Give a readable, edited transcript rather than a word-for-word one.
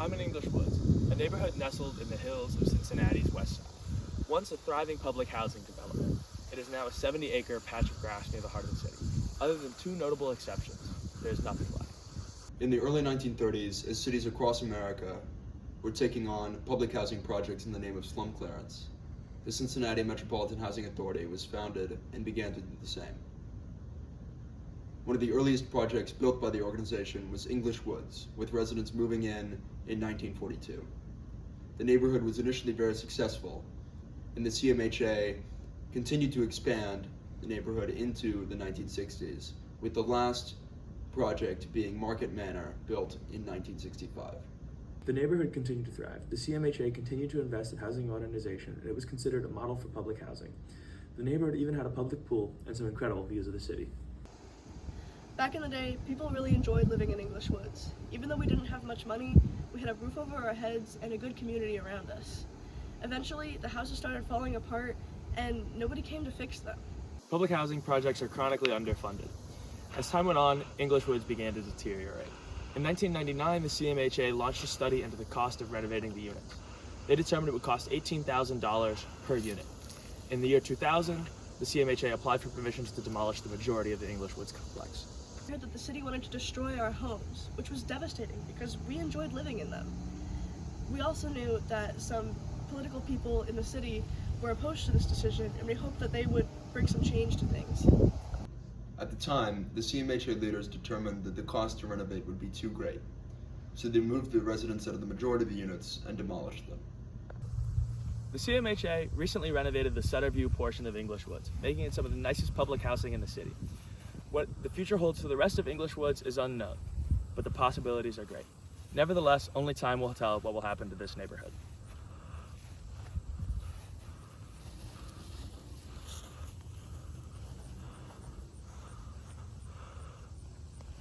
I'm in English Woods, a neighborhood nestled in the hills of Cincinnati's west side. Once a thriving public housing development, it is now a 70-acre patch of grass near the heart of the city. Other than two notable exceptions, there is nothing left. In the early 1930s, as cities across America were taking on public housing projects in the name of slum clearance, the Cincinnati Metropolitan Housing Authority was founded and began to do the same. One of the earliest projects built by the organization was English Woods, with residents moving in 1942. The neighborhood was initially very successful, and the CMHA continued to expand the neighborhood into the 1960s, with the last project being Market Manor, built in 1965. The neighborhood continued to thrive. The CMHA continued to invest in housing modernization, and it was considered a model for public housing. The neighborhood even had a public pool and some incredible views of the city. Back in the day, people really enjoyed living in English Woods. Even though we didn't have much money, we had a roof over our heads and a good community around us. Eventually, the houses started falling apart, and nobody came to fix them. Public housing projects are chronically underfunded. As time went on, English Woods began to deteriorate. In 1999, the CMHA launched a study into the cost of renovating the units. They determined it would cost $18,000 per unit. In the year 2000, the CMHA applied for permissions to demolish the majority of the English Woods complex. We heard that the city wanted to destroy our homes, which was devastating because we enjoyed living in them. We also knew that some political people in the city were opposed to this decision, and we hoped that they would bring some change to things. At the time, the CMHA leaders determined that the cost to renovate would be too great, so they moved the residents out of the majority of the units and demolished them. The CMHA recently renovated the Centerview portion of English Woods, making it some of the nicest public housing in the city. What the future holds for the rest of English Woods is unknown, but the possibilities are great. Nevertheless, only time will tell what will happen to this neighborhood.